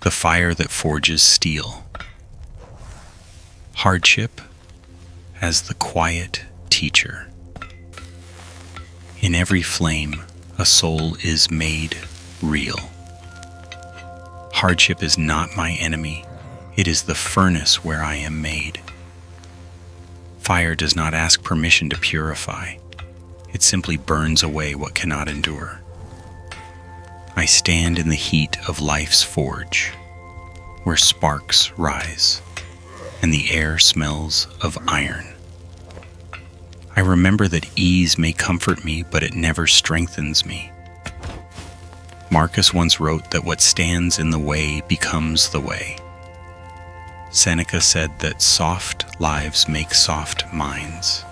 the fire that forges steel. Hardship as the quiet teacher. In every flame, a soul is made real. Hardship is not my enemy. It is the furnace where I am made. Fire does not ask permission to purify. It simply burns away what cannot endure. I stand in the heat of life's forge, where sparks rise, and the air smells of iron. I remember that ease may comfort me, but it never strengthens me. Marcus once wrote that what stands in the way becomes the way. Seneca said that soft lives make soft minds.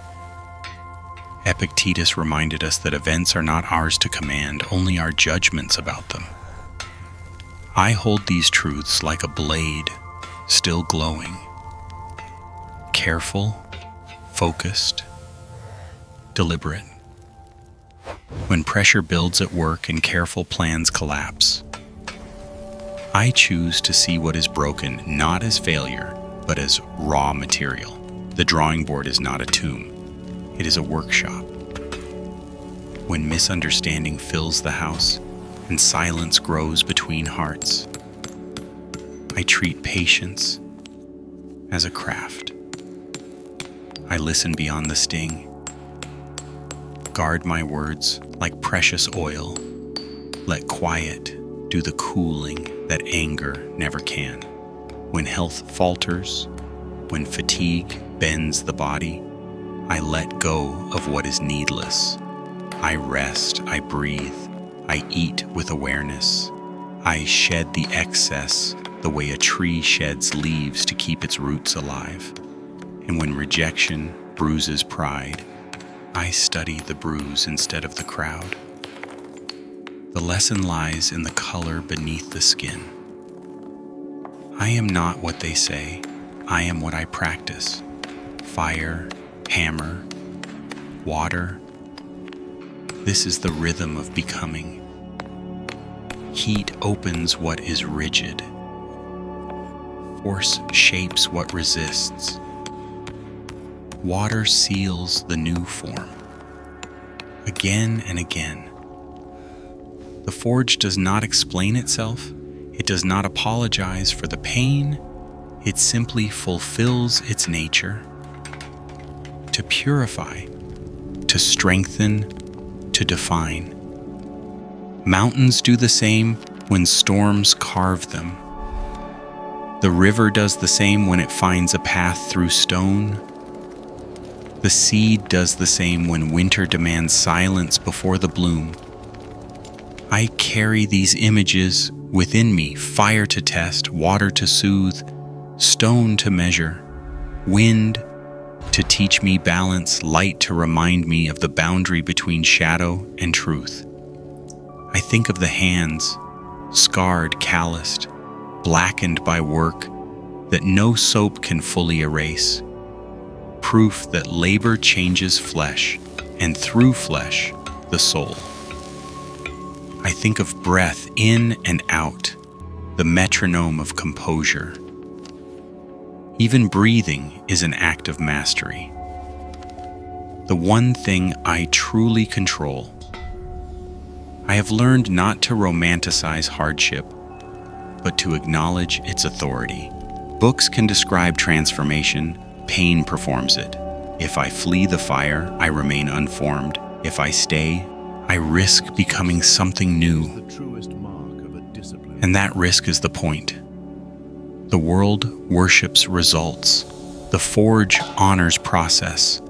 Epictetus reminded us that events are not ours to command, only our judgments about them. I hold these truths like a blade, still glowing. Careful, focused, deliberate. When pressure builds at work and careful plans collapse, I choose to see what is broken not as failure, but as raw material. The drawing board is not a tomb. It is a workshop. When misunderstanding fills the house and silence grows between hearts, I treat patience as a craft. I listen beyond the sting, guard my words like precious oil, let quiet do the cooling that anger never can. When health falters, when fatigue bends the body, I let go of what is needless. I rest, I breathe, I eat with awareness. I shed the excess the way a tree sheds leaves to keep its roots alive. And when rejection bruises pride, I study the bruise instead of the crowd. The lesson lies in the color beneath the skin. I am not what they say, I am what I practice. Fire, hammer, water. This is the rhythm of becoming. Heat opens what is rigid. Force shapes what resists. Water seals the new form. Again and again. The forge does not explain itself. It does not apologize for the pain. It simply fulfills its nature. To purify, to strengthen, to define. Mountains do the same when storms carve them. The river does the same when it finds a path through stone. The seed does the same when winter demands silence before the bloom. I carry these images within me, fire to test, water to soothe, stone to measure, wind to teach me balance, light to remind me of the boundary between shadow and truth. I think of the hands, scarred, calloused, blackened by work that no soap can fully erase. Proof that labor changes flesh, and through flesh, the soul. I think of breath in and out, the metronome of composure. Even breathing is an act of mastery. The one thing I truly control. I have learned not to romanticize hardship, but to acknowledge its authority. Books can describe transformation, pain performs it. If I flee the fire, I remain unformed. If I stay, I risk becoming something new. And that risk is the point. The world worships results. The forge honors process.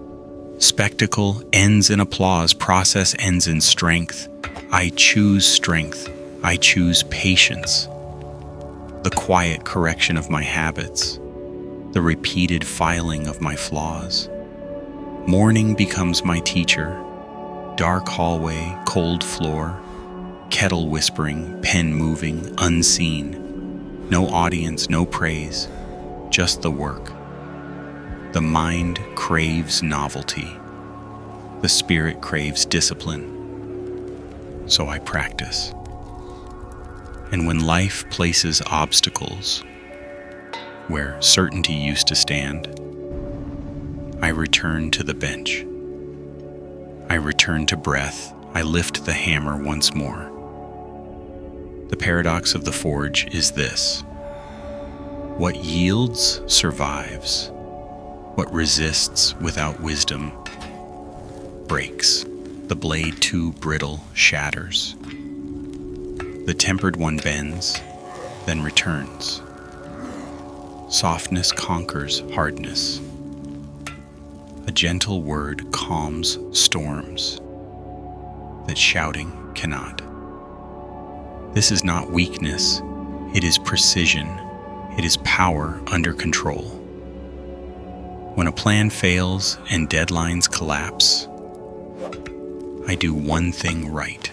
Spectacle ends in applause. Process ends in strength. I choose strength. I choose patience. The quiet correction of my habits. The repeated filing of my flaws. Morning becomes my teacher. Dark hallway, cold floor, kettle whispering, pen moving, unseen. No audience, no praise, just the work. The mind craves novelty. The spirit craves discipline. So I practice. And when life places obstacles where certainty used to stand, I return to the bench. I return to breath. I lift the hammer once more. The paradox of the forge is this: what yields survives. What resists without wisdom breaks. The blade too brittle shatters. The tempered one bends, then returns. Softness conquers hardness. A gentle word calms storms that shouting cannot. This is not weakness, it is precision. It is power under control. When a plan fails and deadlines collapse, I do one thing right.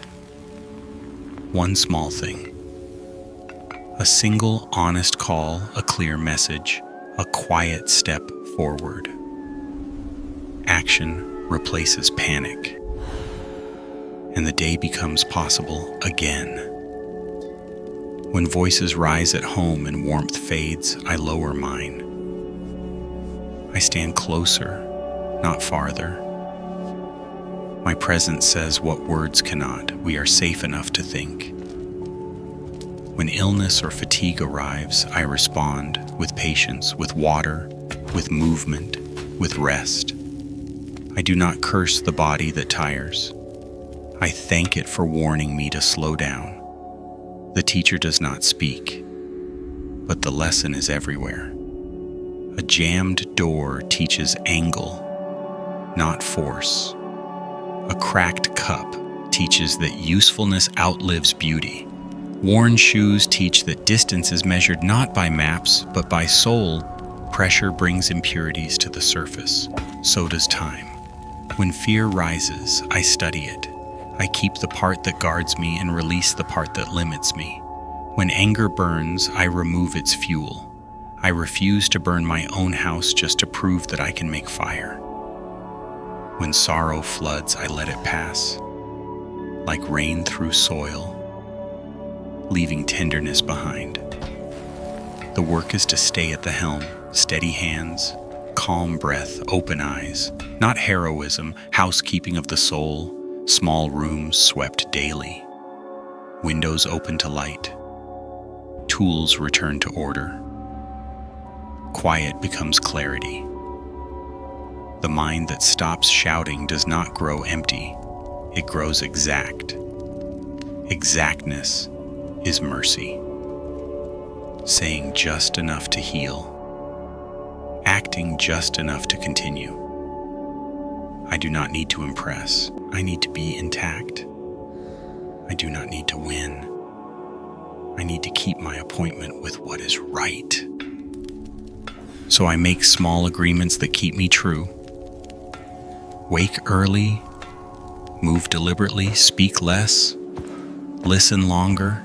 One small thing. A single honest call, a clear message, a quiet step forward. Action replaces panic, and the day becomes possible again. When voices rise at home and warmth fades, I lower mine. I stand closer, not farther. My presence says what words cannot. We are safe enough to think. When illness or fatigue arrives, I respond with patience, with water, with movement, with rest. I do not curse the body that tires. I thank it for warning me to slow down. The teacher does not speak, but the lesson is everywhere. A jammed door teaches angle, not force. A cracked cup teaches that usefulness outlives beauty. Worn shoes teach that distance is measured not by maps, but by soul. Pressure brings impurities to the surface. So does time. When fear rises, I study it. I keep the part that guards me and release the part that limits me. When anger burns, I remove its fuel. I refuse to burn my own house just to prove that I can make fire. When sorrow floods, I let it pass, like rain through soil, leaving tenderness behind. The work is to stay at the helm, steady hands, calm breath, open eyes, not heroism, housekeeping of the soul, small rooms swept daily, windows open to light, tools return to order. Quiet becomes clarity. The mind that stops shouting does not grow empty, it grows exact. Exactness is mercy. Saying just enough to heal, acting just enough to continue. I do not need to impress, I need to be intact. I do not need to win. I need to keep my appointment with what is right. So I make small agreements that keep me true. Wake early, move deliberately, speak less, listen longer,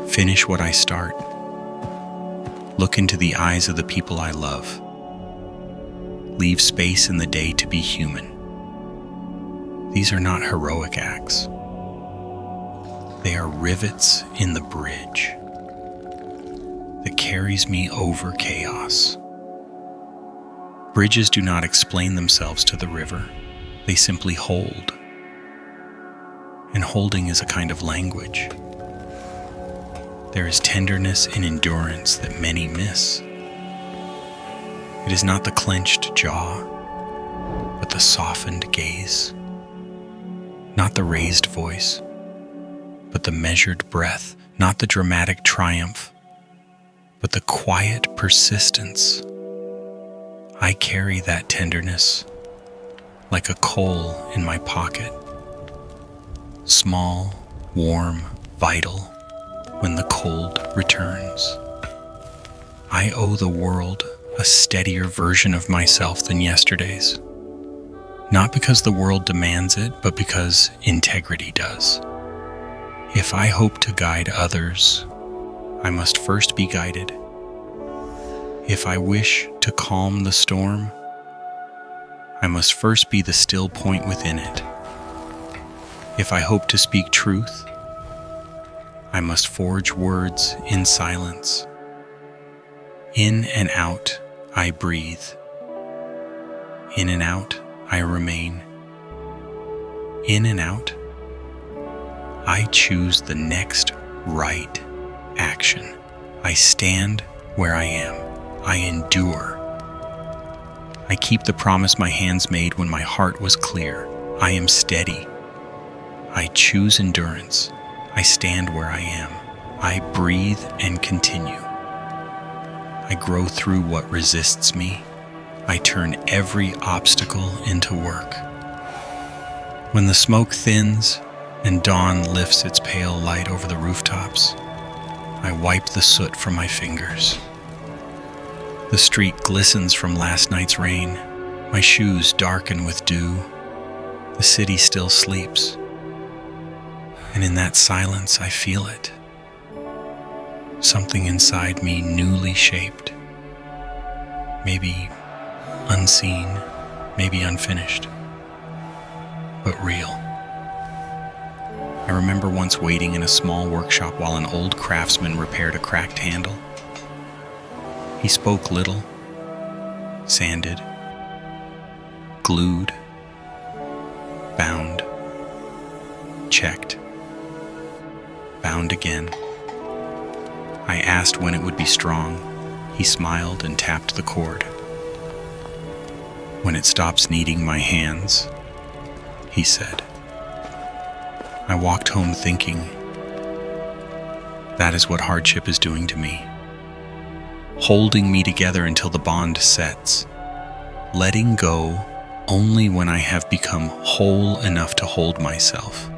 finish what I start, look into the eyes of the people I love, leave space in the day to be human. These are not heroic acts. They are rivets in the bridge that carries me over chaos. Bridges do not explain themselves to the river. They simply hold. And holding is a kind of language. There is tenderness and endurance that many miss. It is not the clenched jaw, but the softened gaze. Not the raised voice, but the measured breath. Not the dramatic triumph, but the quiet persistence. I carry that tenderness like a coal in my pocket. Small, warm, vital when the cold returns. I owe the world a steadier version of myself than yesterday's. Not because the world demands it, but because integrity does. If I hope to guide others, I must first be guided. If I wish to calm the storm, I must first be the still point within it. If I hope to speak truth, I must forge words in silence. In and out, I breathe. In and out, I remain. In and out, I choose the next right action. I stand where I am. I endure. I keep the promise my hands made when my heart was clear. I am steady. I choose endurance. I stand where I am. I breathe and continue. I grow through what resists me. I turn every obstacle into work. When the smoke thins and dawn lifts its pale light over the rooftops, I wipe the soot from my fingers. The street glistens from last night's rain. My shoes darken with dew. The city still sleeps. And in that silence, I feel it. Something inside me newly shaped. Maybe unseen, maybe unfinished, but real. I remember once waiting in a small workshop while an old craftsman repaired a cracked handle. He spoke little, sanded, glued, bound, checked, bound again. I asked when it would be strong. He smiled and tapped the cord. When it stops needing my hands, he said. I walked home thinking, that is what hardship is doing to me. Holding me together until the bond sets. Letting go only when I have become whole enough to hold myself.